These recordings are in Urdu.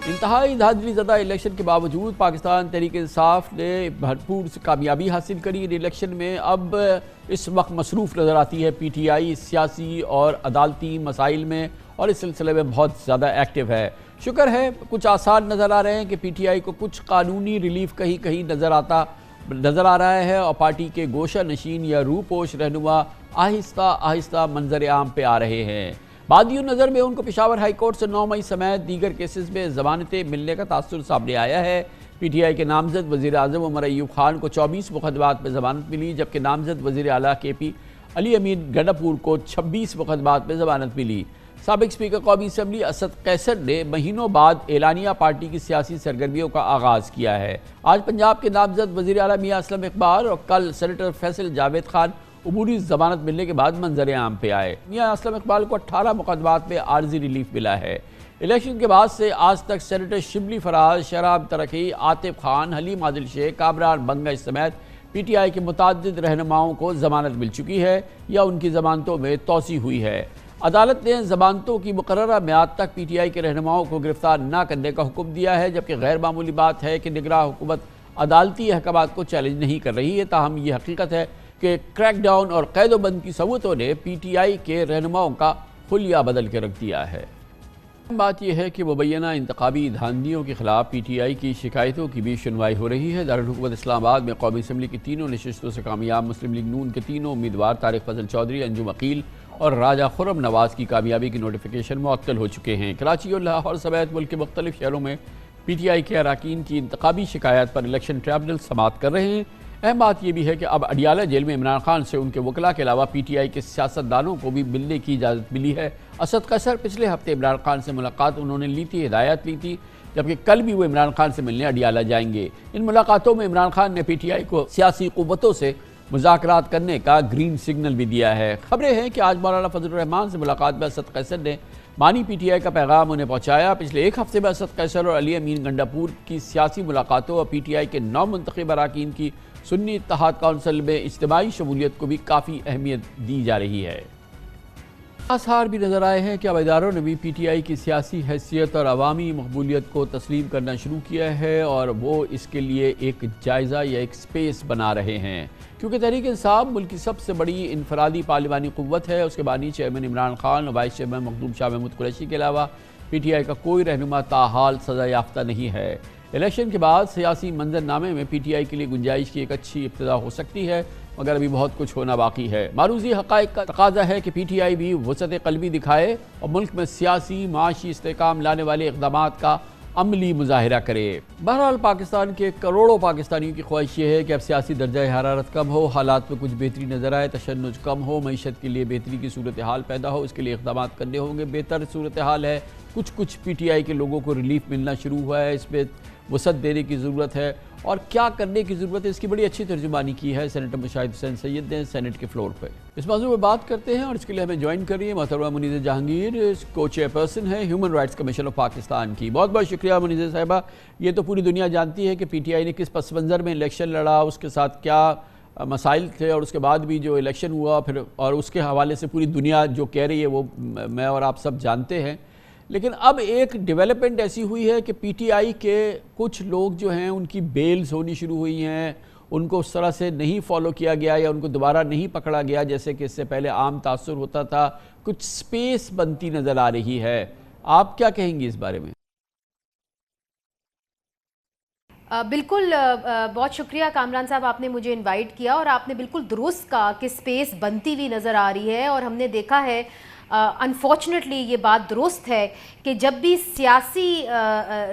انتہائی دھاندلی زدہ الیکشن کے باوجود پاکستان تحریک انصاف نے بھرپور کامیابی حاصل کری۔ ان الیکشن میں اب اس وقت مصروف نظر آتی ہے۔ پی ٹی آئی سیاسی اور عدالتی مسائل میں اور اس سلسلے میں بہت زیادہ ایکٹیو ہے۔ شکر ہے کچھ آثار نظر آ رہے ہیں کہ پی ٹی آئی کو کچھ قانونی ریلیف کہیں کہیں نظر آ رہا ہے اور پارٹی کے گوشہ نشین یا روپوش رہنما آہستہ آہستہ منظر عام پہ آ رہے ہیں۔ بادیوں نظر میں ان کو پشاور ہائی کورٹ سے 9 مئی سمیت دیگر کیسز میں ضمانتیں ملنے کا تاثر سامنے آیا ہے۔ پی ٹی آئی کے نامزد وزیر اعظم عمر ایوب خان کو 24 مقدمات میں ضمانت ملی، جبکہ نامزد وزیر اعلیٰ کے پی علی امین گنڈاپور کو 26 مقدمات میں ضمانت ملی۔ سابق اسپیکر قومی اسمبلی اسد قیصر نے مہینوں بعد اعلانیہ پارٹی کی سیاسی سرگرمیوں کا آغاز کیا ہے۔ آج پنجاب کے نامزد وزیر اعلیٰ میاں اسلم اقبال اور کل سینیٹر فیصل جاوید خان عبوری ضمانت ملنے کے بعد منظر عام پہ آئے۔ میاں اسلم اقبال کو 18 مقدمات میں عارضی ریلیف ملا ہے۔ الیکشن کے بعد سے آج تک سینیٹر شبلی فراز، شہرام ترکی، عاطف خان، حلیم عادل شیخ، کامران بنگش سمیت پی ٹی آئی کے متعدد رہنماؤں کو ضمانت مل چکی ہے یا ان کی ضمانتوں میں توسیع ہوئی ہے۔ عدالت نے ضمانتوں کی مقررہ میعاد تک پی ٹی آئی کے رہنماؤں کو گرفتار نہ کرنے کا حکم دیا ہے، جبکہ غیر معمولی بات ہے کہ نگراں حکومت عدالتی احکامات کو چیلنج نہیں کر رہی ہے۔ تاہم یہ حقیقت ہے کہ کریک ڈاؤن اور قید و بند کی صوتوں نے پی ٹی آئی کے رہنماؤں کا حلیہ بدل کے رکھ دیا ہے۔ بات یہ ہے کہ مبینہ انتخابی دھاندلیوں کے خلاف پی ٹی آئی کی شکایتوں کی بھی سنوائی ہو رہی ہے۔ دارالحکومت اسلام آباد میں قومی اسمبلی کی تینوں نشستوں سے کامیاب مسلم لیگ نون کے تینوں امیدوار طارق فضل چودھری، انجم عقیل اور راجہ خرم نواز کی کامیابی کی نوٹیفیکیشن معطل ہو چکے ہیں۔ کراچی اور لاہور سمیت ملک کے مختلف شہروں میں پی ٹی آئی کے اراکین کی انتخابی شکایات پر الیکشن ٹریبونل سماعت کر رہے ہیں۔ اہم بات یہ بھی ہے کہ اب اڈیالہ جیل میں عمران خان سے ان کے وکلاء کے علاوہ پی ٹی آئی کے سیاستدانوں کو بھی ملنے کی اجازت ملی ہے۔ اسد قیصر پچھلے ہفتے عمران خان سے ملاقات انہوں نے لی تھی، ہدایت لی تھی، جبکہ کل بھی وہ عمران خان سے ملنے اڈیالہ جائیں گے۔ ان ملاقاتوں میں عمران خان نے پی ٹی آئی کو سیاسی قوتوں سے مذاکرات کرنے کا گرین سگنل بھی دیا ہے۔ خبریں ہیں کہ آج مولانا فضل الرحمان سے ملاقات میں اسد قیصر نے بانی پی ٹی آئی کا پیغام انہیں پہنچایا۔ پچھلے ایک ہفتے میں اسد قیصر اور علی امین گنڈاپور کی سیاسی ملاقاتوں اور پی ٹی آئی کے 9 منتخب اراکین کی سنی اتحاد کونسل میں اجتماعی شمولیت کو بھی کافی اہمیت دی جا رہی ہے۔ آثار بھی نظر آئے ہیں کہ اب اداروں نے بھی پی ٹی آئی کی سیاسی حیثیت اور عوامی مقبولیت کو تسلیم کرنا شروع کیا ہے اور وہ اس کے لیے ایک جائزہ یا ایک سپیس بنا رہے ہیں، کیونکہ تحریک انصاف ملک کی سب سے بڑی انفرادی پارلیمانی قوت ہے۔ اس کے بانی چیئرمین عمران خان اور وائس چیئرمین مخدوم شاہ محمود قریشی کے علاوہ پی ٹی آئی کا کوئی رہنما تاحال سزا یافتہ نہیں ہے۔ الیکشن کے بعد سیاسی منظرنامے میں پی ٹی آئی کے لیے گنجائش کی ایک اچھی ابتدا ہو سکتی ہے، مگر ابھی بہت کچھ ہونا باقی ہے۔ معروضی حقائق کا تقاضا ہے کہ پی ٹی آئی بھی وسعت قلبی دکھائے اور ملک میں سیاسی معاشی استحکام لانے والے اقدامات کا عملی مظاہرہ کرے۔ بہرحال پاکستان کے کروڑوں پاکستانیوں کی خواہش یہ ہے کہ اب سیاسی درجہ حرارت کم ہو، حالات میں کچھ بہتری نظر آئے، تشنج کم ہو، معیشت کے لیے بہتری کی صورتحال پیدا ہو۔ اس کے لیے اقدامات کرنے ہوں گے۔ بہتر صورتحال ہے، کچھ پی ٹی آئی کے لوگوں کو ریلیف ملنا شروع ہوا ہے، اس پہ وسعت دینے کی ضرورت ہے اور کیا کرنے کی ضرورت ہے، اس کی بڑی اچھی ترجمانی کی ہے سینیٹر مشاہد حسین سید نے سینٹ کے فلور پہ۔ اس موضوع میں بات کرتے ہیں اور اس کے لیے ہمیں جوائن کر رہی ہے محترمہ منیزہ جہانگیر، کو چیئر پرسن ہے human rights commission of Pakistan کی۔ بہت بہت شکریہ منیزہ صاحبہ۔ یہ تو پوری دنیا جانتی ہے کہ پی ٹی آئی نے کس پس منظر میں الیکشن لڑا، اس کے ساتھ کیا مسائل تھے اور اس کے بعد بھی جو الیکشن ہوا پھر اور اس کے حوالے سے پوری دنیا جو کہہ رہی ہے وہ میں اور آپ سب جانتے ہیں۔ لیکن اب ایک ڈیولپمنٹ ایسی ہوئی ہے کہ پی ٹی آئی کے کچھ لوگ جو ہیں ان کی بیلز ہونی شروع ہوئی ہیں، ان کو اس طرح سے نہیں فالو کیا گیا یا ان کو دوبارہ نہیں پکڑا گیا جیسے کہ اس سے پہلے عام تاثر ہوتا تھا، کچھ سپیس بنتی نظر آ رہی ہے۔ آپ کیا کہیں گی اس بارے میں؟ بالکل، بہت شکریہ کامران صاحب، آپ نے مجھے انوائٹ کیا اور آپ نے بالکل درست کہا کہ سپیس بنتی ہوئی نظر آ رہی ہے اور ہم نے دیکھا ہے انفارچونیٹلی یہ بات درست ہے کہ جب بھی سیاسی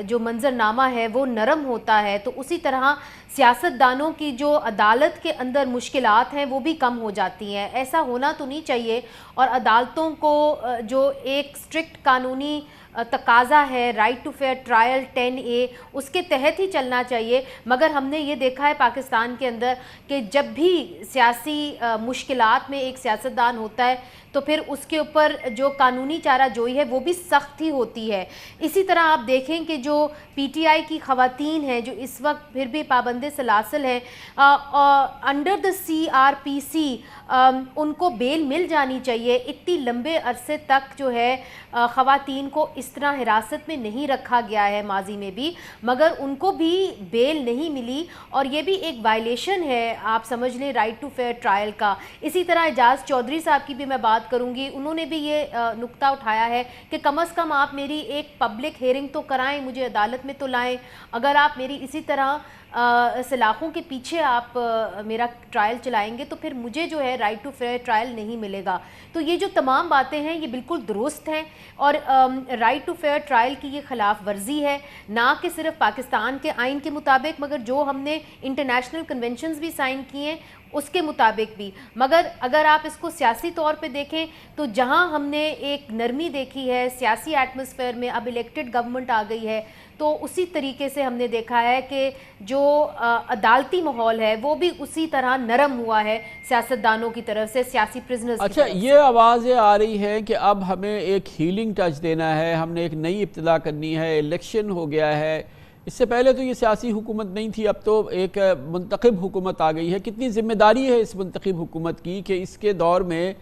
جو منظرنامہ ہے وہ نرم ہوتا ہے تو اسی طرح سیاستدانوں کی جو عدالت کے اندر مشکلات ہیں وہ بھی کم ہو جاتی ہیں۔ ایسا ہونا تو نہیں چاہیے اور عدالتوں کو جو ایک سٹرکٹ قانونی تقاضا ہے right to fair trial 10A اس کے تحت ہی چلنا چاہیے، مگر ہم نے یہ دیکھا ہے پاکستان کے اندر کہ جب بھی سیاسی مشکلات میں ایک سیاستدان ہوتا ہے تو پھر اس کے اوپر جو قانونی چارہ جوئی ہے وہ بھی سخت ہی ہوتی ہے۔ اسی طرح آپ دیکھیں کہ جو پی ٹی آئی کی خواتین ہیں جو اس وقت پھر بھی پابند سلاسل ہیں، انڈر دا CRPC ان کو بیل مل جانی چاہیے۔ اتنی لمبے عرصے تک جو ہے خواتین کو اس طرح حراست میں نہیں رکھا گیا ہے ماضی میں بھی، مگر ان کو بھی بیل نہیں ملی، اور یہ بھی ایک وائلیشن ہے آپ سمجھ لیں رائٹ ٹو فیئر ٹرائل کا۔ اسی طرح اعجاز چودھری صاحب کی بھی میں بات کروں گی، انہوں نے بھی یہ نقطہ اٹھایا ہے کہ کم از کم آپ میری ایک پبلک ہیئرنگ تو کرائیں، مجھے عدالت میں تو لائیں، اگر آپ میری اسی طرح سلاخوں کے پیچھے آپ میرا ٹرائل چلائیں گے تو پھر مجھے جو ہے رائٹ ٹو فیئر ٹرائل نہیں ملے گا۔ تو یہ جو تمام باتیں ہیں یہ بالکل درست ہیں، اور رائٹ ٹو فیئر ٹرائل کی یہ خلاف ورزی ہے، نہ کہ صرف پاکستان کے آئین کے مطابق مگر جو ہم نے انٹرنیشنل کنونشنز بھی سائن کیے ہیں اس کے مطابق بھی۔ مگر اگر آپ اس کو سیاسی طور پہ دیکھیں تو جہاں ہم نے ایک نرمی دیکھی ہے سیاسی ایٹماسفیئر میں، اب الیکٹڈ گورنمنٹ آ گئی ہے، تو اسی طریقے سے ہم نے دیکھا ہے کہ جو عدالتی ماحول ہے وہ بھی اسی طرح نرم ہوا ہے سیاستدانوں کی طرف سے، سیاسی پرزنرز کی طرف سے۔ یہ آوازیں آ رہی ہیں کہ اب ہمیں ایک ہیلنگ ٹچ دینا ہے، ہم نے ایک نئی ابتدا کرنی ہے، الیکشن ہو گیا ہے، اس سے پہلے تو یہ سیاسی حکومت نہیں تھی، اب تو ایک منتخب حکومت آ گئی ہے۔ کتنی ذمہ داری ہے اس منتخب حکومت کی کہ اس کے دور میں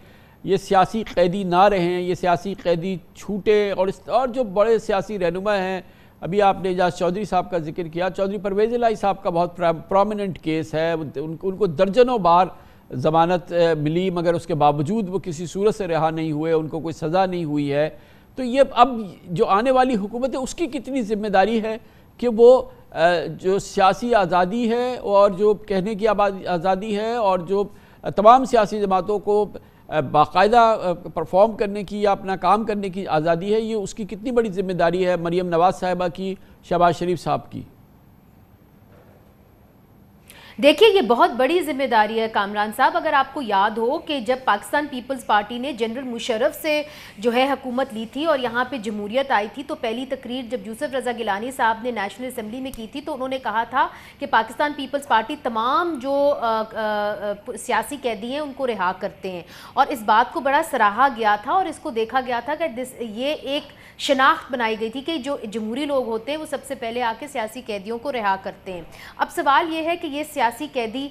یہ سیاسی قیدی نہ رہیں، یہ سیاسی قیدی چھوٹے، اور جو بڑے سیاسی رہنما ہیں، ابھی آپ نے اعجاز چودھری صاحب کا ذکر کیا، چودھری پرویز الہی صاحب کا بہت پرومیننٹ کیس ہے، ان کو درجنوں بار ضمانت ملی مگر اس کے باوجود وہ کسی صورت سے رہا نہیں ہوئے، ان کو کوئی سزا نہیں ہوئی ہے۔ تو یہ اب جو آنے والی حکومت ہے اس کی کتنی ذمہ داری ہے کہ وہ جو سیاسی آزادی ہے اور جو کہنے کی آزادی ہے اور جو تمام سیاسی جماعتوں کو باقاعدہ پرفارم کرنے کی یا اپنا کام کرنے کی آزادی ہے، یہ اس کی کتنی بڑی ذمہ داری ہے مریم نواز صاحبہ کی، شہباز شریف صاحب کی؟ دیکھیے یہ بہت بڑی ذمہ داری ہے کامران صاحب۔ اگر آپ کو یاد ہو کہ جب پاکستان پیپلز پارٹی نے جنرل مشرف سے جو ہے حکومت لی تھی اور یہاں پہ جمہوریت آئی تھی، تو پہلی تقریر جب یوسف رضا گیلانی صاحب نے نیشنل اسمبلی میں کی تھی تو انہوں نے کہا تھا کہ پاکستان پیپلز پارٹی تمام جو سیاسی قیدی ہیں ان کو رہا کرتے ہیں، اور اس بات کو بڑا سراہا گیا تھا اور اس کو دیکھا گیا تھا کہ یہ ایک شناخت بنائی گئی تھی کہ جو جمہوری لوگ ہوتے ہیں وہ سب سے پہلے آ کے سیاسی قیدیوں کو رہا کرتے ہیں۔ اب سوال یہ ہے کہ یہ سیاسی قیدی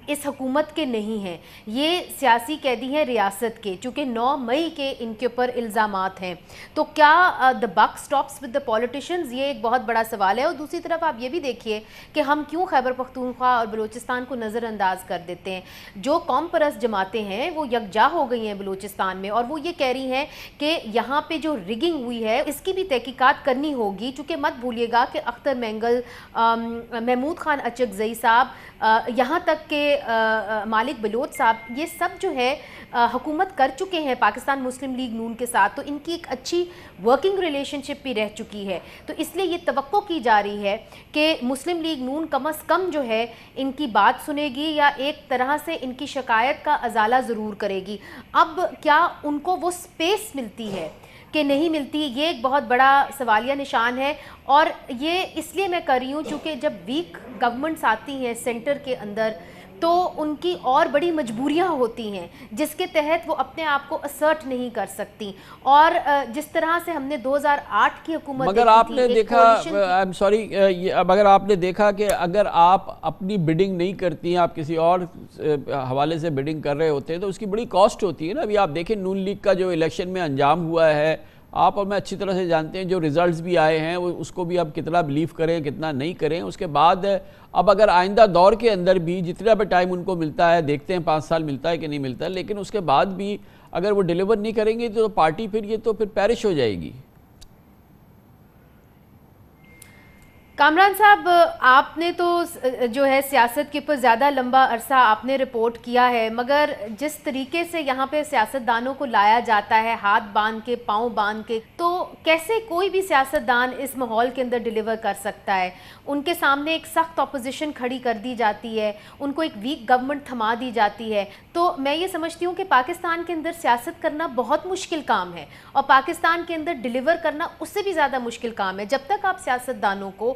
اس حکومت کے نہیں ہیں، یہ سیاسی قیدی ہیں ریاست کے، چونکہ 9 مئی کے ان کے اوپر الزامات ہیں۔ تو کیا the buck stops with the politicians؟ یہ ایک بہت بڑا سوال ہے۔ اور دوسری طرف آپ یہ بھی دیکھیے کہ ہم کیوں خیبر پختونخوا اور بلوچستان کو نظر انداز کر دیتے ہیں۔ جو قوم پرست جماعتیں ہیں وہ یکجا ہو گئی ہیں بلوچستان میں، اور وہ یہ کہہ رہی ہیں کہ یہاں پہ جو رگنگ ہوئی ہے اس کی بھی تحقیقات کرنی ہوگی، چونکہ مت بھولیے گا کہ اختر مینگل، محمود خان اچکزئی صاحب، یہاں تک کہ مالک بلوچ صاحب، یہ سب جو ہے حکومت کر چکے ہیں پاکستان مسلم لیگ نون کے ساتھ، تو ان کی ایک اچھی ورکنگ ریلیشن شپ بھی رہ چکی ہے۔ تو اس لیے یہ توقع کی جا رہی ہے کہ مسلم لیگ نون کم از کم جو ہے ان کی بات سنے گی یا ایک طرح سے ان کی شکایت کا ازالہ ضرور کرے گی۔ اب کیا ان کو وہ سپیس ملتی ہے کہ نہیں ملتی، یہ ایک بہت بڑا سوالیہ نشان ہے۔ اور یہ اس لیے میں کر رہی ہوں چونکہ جب ویک گورنمنٹس آتی ہیں سینٹر کے اندر تو ان کی اور بڑی مجبوریاں ہوتی ہیں جس کے تحت وہ اپنے آپ کو اسرٹ نہیں کر سکتی، اور جس طرح سے ہم نے 2008 کی حکومت مگر آپ نے دیکھا، مگر آپ نے دیکھا کہ اگر آپ اپنی بڈنگ نہیں کرتی ہیں، آپ کسی اور حوالے سے بڈنگ کر رہے ہوتے ہیں تو اس کی بڑی کاسٹ ہوتی ہے نا۔ ابھی آپ دیکھیں نون لیگ کا جو الیکشن میں انجام ہوا ہے، آپ اور میں اچھی طرح سے جانتے ہیں، جو ریزلٹس بھی آئے ہیں اس کو بھی اب کتنا بلیو کریں کتنا نہیں کریں۔ اس کے بعد اب اگر آئندہ دور کے اندر بھی جتنا بھی ٹائم ان کو ملتا ہے، دیکھتے ہیں 5 سال ملتا ہے کہ نہیں ملتا ہے، لیکن اس کے بعد بھی اگر وہ ڈیلیور نہیں کریں گے تو پارٹی پھر پیرش ہو جائے گی۔ کامران صاحب، آپ نے تو جو ہے سیاست کے اوپر زیادہ لمبا عرصہ آپ نے رپورٹ کیا ہے، مگر جس طریقے سے یہاں پہ سیاستدانوں کو لایا جاتا ہے ہاتھ باندھ کے پاؤں باندھ کے، تو کیسے کوئی بھی سیاستدان اس ماحول کے اندر ڈیلیور کر سکتا ہے؟ ان کے سامنے ایک سخت اپوزیشن کھڑی کر دی جاتی ہے، ان کو ایک ویک گورنمنٹ تھما دی جاتی ہے۔ تو میں یہ سمجھتی ہوں کہ پاکستان کے اندر سیاست کرنا بہت مشکل کام ہے، اور پاکستان کے اندر ڈیلیور کرنا اس سے بھی زیادہ مشکل کام ہے۔ جب تک آپ سیاستدانوں کو